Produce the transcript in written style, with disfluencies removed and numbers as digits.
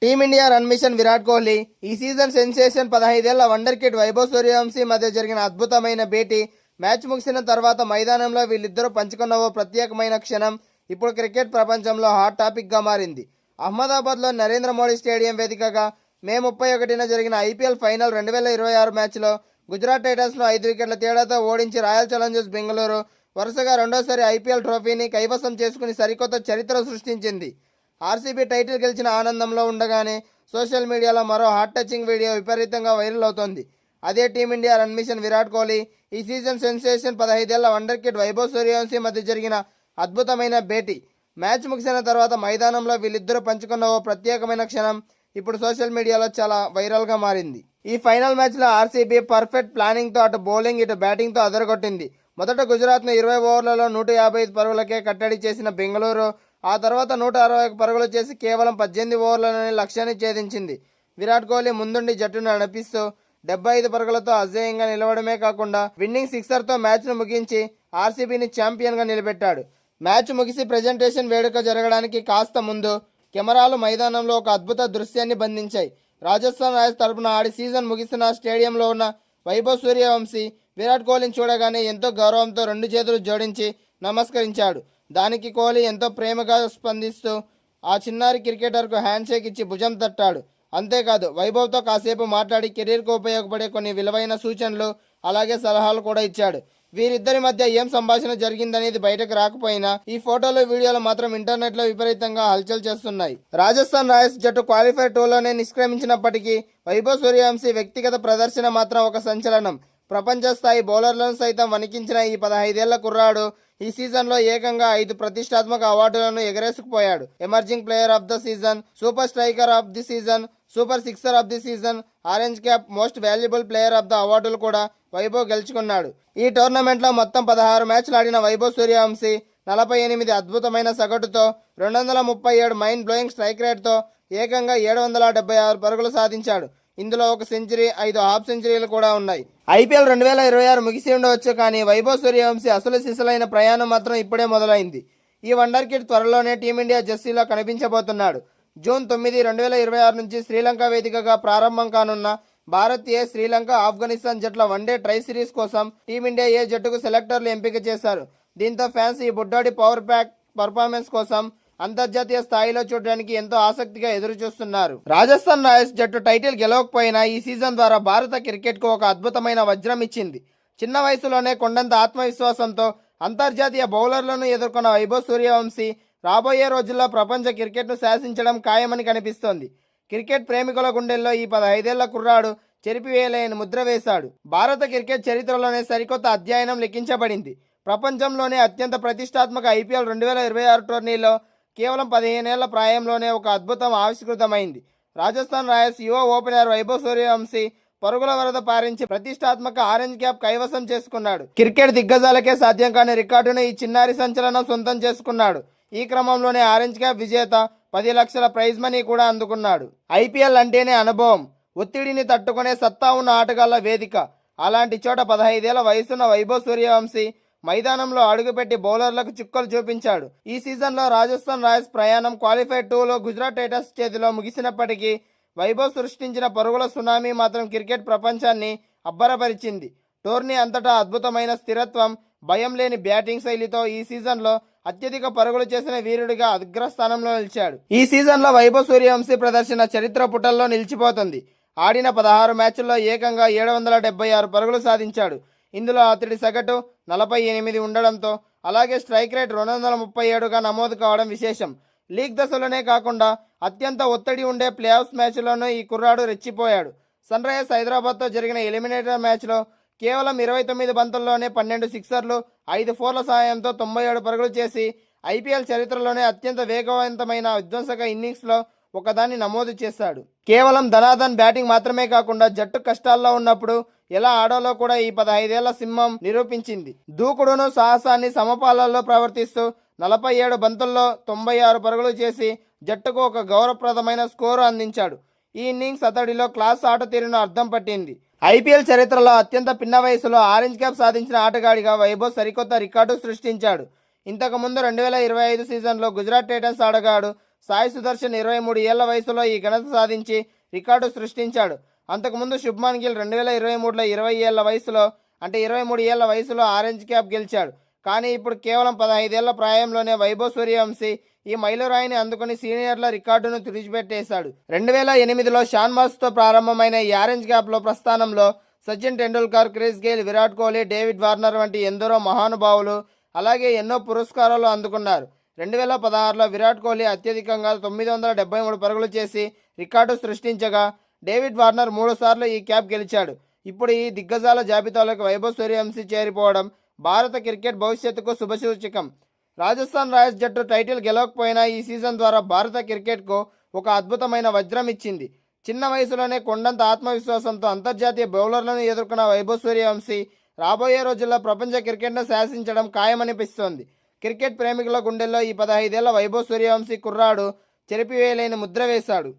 Team India run mission Virat Kohli ఈ season sensation 15 ఏళ్ల wonder kid Vaibhav Suryavanshi మధ్య జరిగిన అద్భుతమైన భేటీ. మ్యాచ్ ముగిసిన తర్వాత మైదానంలో వీళ్ళిద్దరూ పంచుకున్న ఓ ప్రత్యేకమైన క్షణం ఇప్పుడు క్రికెట్ ప్రపంచంలో హాట్ టాపిక్గా మారింది. అహ్మదాబాద్లో నరేంద్ర మోడీ స్టేడియం వేదికగా మే 31న జరిగిన ఐపీఎల్ ఫైనల్ 2026 మ్యాచ్లో గుజరాత్ టైటన్స్ను 5 వికెట్ల తేడాతో ఓడించి రాయల్ ఛాలెంజర్స్ బెంగళూరు వరుసగా రెండోసారి ఐపీఎల్ ట్రోఫీని కైవసం చేసుకుని సరికొత్త చరిత్ర సృష్టించింది. ఆర్సీబీ టైటిల్ గెలిచిన ఆనందంలో ఉండగానే సోషల్ మీడియాలో మరో హార్ట్ టచింగ్ వీడియో విపరీతంగా వైరల్ అవుతోంది. అదే Team India run mission Virat Kohli ఈ సీజన్ సెన్సేషన్ 15 ఏళ్ల వండర్ కిడ్ వైభవ్ సూర్యవంశీ మధ్య జరిగిన అద్భుతమైన భేటీ. మ్యాచ్ ముగిసిన తర్వాత మైదానంలో వీళ్ళిద్దరూ పంచుకున్న ఓ ప్రత్యేకమైన క్షణం ఇప్పుడు సోషల్ మీడియాలో చాలా వైరల్గా మారింది. ఈ ఫైనల్ మ్యాచ్లో ఆర్సీబీ పర్ఫెక్ట్ ప్లానింగ్తో అటు బౌలింగ్ ఇటు బ్యాటింగ్తో అదరగొట్టింది. మొదట గుజరాత్ను 20 ఓవర్లలో 155 పరుగులకే కట్టడి చేసిన బెంగళూరు ఆ తర్వాత 161 పరుగులు చేసి కేవలం 18 ఓవర్లలోనే లక్ష్యాన్ని ఛేదించింది. విరాట్ కోహ్లీ ముందుండి జట్టును నడిపిస్తూ 75 పరుగులతో అజేయంగా నిలవడమే కాకుండా విన్నింగ్ సిక్సర్తో మ్యాచ్ను ముగించి ఆర్సీబీని ఛాంపియన్గా నిలబెట్టాడు. మ్యాచ్ ముగిసి ప్రెజెంటేషన్ వేడుక జరగడానికి కాస్త ముందు కెమెరాలు మైదానంలో ఒక అద్భుత దృశ్యాన్ని బంధించాయి. రాజస్థాన్ రాయల్స్ తరపున ఆడి సీజన్ ముగిసిన స్టేడియంలో ఉన్న వైభవ్ సూర్యవంశీ విరాట్ కోహ్లీని చూడగానే ఎంతో గౌరవంతో 2 చేతులు జోడించి నమస్కరించాడు. దానికి కోహ్లీ ఎంతో ప్రేమగా స్పందిస్తూ ఆ చిన్నారి క్రికెటర్కు హ్యాండ్ షేక్ ఇచ్చి భుజం తట్టాడు. అంతేకాదు వైభవ్తో కాసేపు మాట్లాడి కెరీర్కు ఉపయోగపడే కొన్ని విలువైన సూచనలు అలాగే సలహాలు కూడా ఇచ్చాడు. వీరిద్దరి మధ్య ఏం సంభాషణ జరిగిందనేది బయటకు రాకపోయినా ఈ ఫోటోలు వీడియోలు మాత్రం ఇంటర్నెట్లో విపరీతంగా హల్చల్ చేస్తున్నాయి. రాజస్థాన్ రాయల్స్ జట్టు క్వాలిఫైర్ 2లోనే నిష్క్రమించినప్పటికీ వైభవ్ సూర్యవంశీ వ్యక్తిగత ప్రదర్శన మాత్రం ఒక సంచలనం. ప్రపంచ స్థాయి బౌలర్లను సైతం వణికించిన ఈ 15 ఏళ్ల కుర్రాడు ఈ సీజన్లో ఏకంగా 5 ప్రతిష్టాత్మక అవార్డులను ఎగరేసుకుపోయాడు. Emerging player of the season, super striker of the season, super sixer of the season, orange cap, most valuable player of the అవార్డులు కూడా వైభవ్ గెలుచుకున్నాడు. ఈ టోర్నమెంట్లో మొత్తం 16 మ్యాచ్లు ఆడిన వైభవ్ సూర్యవంశీ 48 అద్భుతమైన సగటుతో 237 మైండ్ బ్లోయింగ్ స్ట్రైక్ రేట్తో ఏకంగా 776 పరుగులు సాధించాడు. ఇందులో ఒక సెంచరీ, 5 హాఫ్ సెంచరీలు కూడా ఉన్నాయి. ఐపీఎల్ 2026 ముగిసి ఉండవచ్చు, కానీ వైభవ్ సూర్యవంశీ అసలు సిసలైన ప్రయాణం మాత్రం ఇప్పుడే మొదలైంది. ఈ వండర్ కిడ్ త్వరలోనే టీమిండియా జెర్సీలో కనిపించబోతున్నాడు. జూన్ 9, 2026 నుంచి శ్రీలంక వేదికగా ప్రారంభం కానున్న భారత్ ఏ, శ్రీలంక, ఆఫ్ఘనిస్తాన్ జట్ల వన్డే ట్రై సిరీస్ కోసం టీమిండియా ఏ జట్టుకు సెలెక్టర్లు ఎంపిక చేశారు. దీంతో ఫ్యాన్స్ ఈ బుడ్డాడి పవర్ ప్యాక్ పర్ఫార్మెన్స్ కోసం అంతర్జాతీయ స్థాయిలో చూడడానికి ఎంతో ఆసక్తిగా ఎదురు చూస్తున్నారు. రాజస్థాన్ రాయల్స్ జట్టు టైటిల్ గెలవకపోయినా ఈ సీజన్ ద్వారా భారత క్రికెట్కు ఒక అద్భుతమైన వజ్రం ఇచ్చింది. చిన్న వయసులోనే కొండంత ఆత్మవిశ్వాసంతో అంతర్జాతీయ బౌలర్లను ఎదుర్కొన్న వైభవ్ సూర్యవంశీ రాబోయే రోజుల్లో ప్రపంచ క్రికెట్ను శాసించడం ఖాయమని కనిపిస్తోంది. క్రికెట్ ప్రేమికుల గుండెల్లో ఈ 15 ఏళ్ల కుర్రాడు చెరిపివేయలేని ముద్ర వేశాడు. భారత క్రికెట్ చరిత్రలోనే సరికొత్త అధ్యాయనం లిఖించబడింది. ప్రపంచంలోనే అత్యంత ప్రతిష్టాత్మక ఐపీఎల్ 2026 టోర్నీలో కేవలం 15 ఏళ్ల ప్రాయంలోనే ఒక అద్భుతం ఆవిష్కృతమైంది. రాజస్థాన్ రాయల్స్ యువ ఓపెనర్ వైభవ్ సూర్యవంశీ పరుగుల వరద పారించి ప్రతిష్టాత్మక ఆరెంజ్ క్యాప్ కైవసం చేసుకున్నాడు. క్రికెట్ దిగ్గజాలకే సాధ్యం కాని రికార్డును ఈ చిన్నారి సంచలనం సొంతం చేసుకున్నాడు. ఈ క్రమంలోనే ఆరెంజ్ క్యాప్ విజేత 10 లక్షల ప్రైజ్ మనీ కూడా అందుకున్నాడు. ఐపీఎల్ అంటేనే అనుభవం, ఒత్తిడిని తట్టుకునే సత్తా ఉన్న ఆటగాళ్ల వేదిక. అలాంటి చోట 15 ఏళ్ల వయసున్న వైభవ్ సూర్యవంశీ మైదానంలో అడుగుపెట్టి బౌలర్లకు చుక్కలు చూపించాడు. ఈ సీజన్లో రాజస్థాన్ రాయల్స్ ప్రయాణం క్వాలిఫైర్ 2లో గుజరాత్ టైటన్స్ చేతిలో ముగిసినప్పటికీ వైభవ్ సృష్టించిన పరుగుల సునామీ మాత్రం క్రికెట్ ప్రపంచాన్ని అబ్బరపరిచింది. టోర్నీ అంతటా అద్భుతమైన స్థిరత్వం, భయం లేని బ్యాటింగ్ శైలితో ఈ సీజన్లో అత్యధిక పరుగులు చేసిన వీరుడిగా అగ్రస్థానంలో నిలిచాడు. ఈ సీజన్లో వైభవ్ సూర్యవంశీ ప్రదర్శన చరిత్ర పుటల్లో నిలిచిపోతుంది. ఆడిన 16 మ్యాచ్ల్లో ఏకంగా 776 పరుగులు సాధించాడు. ఇందులో అతడి సగటు 48 ఉండడంతో అలాగే స్ట్రైక్ రేట్ 237గా నమోదు కావడం విశేషం. లీగ్ దశలోనే కాకుండా అత్యంత ఒత్తిడి ఉండే ప్లే ఆఫ్స్ మ్యాచ్లోనూ ఈ కుర్రాడు రెచ్చిపోయాడు. సన్ రైజర్స్ హైదరాబాద్తో జరిగిన ఎలిమినేటర్ మ్యాచ్లో కేవలం 29 బంతుల్లోనే 12 సిక్సర్లు, 5 ఫోర్ల సాయంతో 97 పరుగులు చేసి ఐపీఎల్ చరిత్రలోనే అత్యంత వేగవంతమైన విధ్వంసక ఇన్నింగ్స్లో ఒకదాన్ని నమోదు చేశాడు. కేవలం ధనాధన్ బ్యాటింగ్ మాత్రమే కాకుండా జట్టు కష్టాల్లో ఉన్నప్పుడు ఎలా ఆడాలో కూడా ఈ 15 ఏళ్ల సింహం నిరూపించింది. దూకుడును సాహసాన్ని సమపాలలో ప్రవర్తిస్తూ 47 బంతుల్లో 96 పరుగులు చేసి జట్టుకు ఒక గౌరవప్రదమైన స్కోరు అందించాడు. ఈ ఇన్నింగ్స్ అతడిలో క్లాస్ ఆట తీరును అర్థం పట్టింది. ఐపీఎల్ చరిత్రలో అత్యంత పిన్న వయసులో ఆరెంజ్ క్యాప్ సాధించిన ఆటగాడిగా వైభవ్ సరికొత్త రికార్డు సృష్టించాడు. ఇంతకుముందు 2025 సీజన్లో గుజరాత్ టైటన్స్ ఆటగాడు సాయి సుదర్శన్ 23 ఏళ్ల వయసులో ఈ ఘనత సాధించి రికార్డు సృష్టించాడు. అంతకుముందు శుభ్మాన్ గిల్ 2023లో 20 ఏళ్ల వయసులో అంటే 23 ఏళ్ల వయసులో ఆరెంజ్ క్యాప్ గెలిచాడు. కానీ ఇప్పుడు కేవలం 15 ఏళ్ల ప్రాయంలోనే వైభవ్ సూర్యవంశీ ఈ మైలురాయిని అందుకుని సీనియర్ల రికార్డును తుడిచిపెట్టేశాడు. 2008లో షాన్వాస్తో ప్రారంభమైన ఈ ఆరెంజ్ క్యాప్లో ప్రస్థానంలో Sachin Tendulkar, Chris GAIL, Virat Kohli, David Warner వంటి ఎందరో మహానుభావులు అలాగే ఎన్నో పురస్కారాలు అందుకున్నారు. 2016లో విరాట్ కోహ్లీ అత్యధికంగా 973 పరుగులు చేసి రికార్డు సృష్టించగా డేవిడ్ వార్నర్ 3 సార్లు ఈ క్యాప్ గెలిచాడు. ఇప్పుడు ఈ దిగ్గజాల జాబితాలోకి వైభవ్ సూర్యవంశీ చేరిపోవడం భారత క్రికెట్ భవిష్యత్తుకు శుభసూచకం. రాజస్థాన్ రాయల్స్ జట్టు టైటిల్ గెలవకపోయినా ఈ సీజన్ ద్వారా భారత క్రికెట్కు ఒక అద్భుతమైన వజ్రం ఇచ్చింది. చిన్న వయసులోనే కొండంత ఆత్మవిశ్వాసంతో అంతర్జాతీయ బౌలర్లను ఎదుర్కొన్న వైభవ్ సూర్యవంశీ రాబోయే రోజుల్లో ప్రపంచ క్రికెట్ను శాసించడం ఖాయమనిపిస్తోంది. క్రికెట్ ప్రేమికుల గుండెల్లో ఈ 15 ఏళ్ల వైభవ్ సూర్యవంశీ కుర్రాడు చెరిపివేయలేని ముద్ర వేశాడు.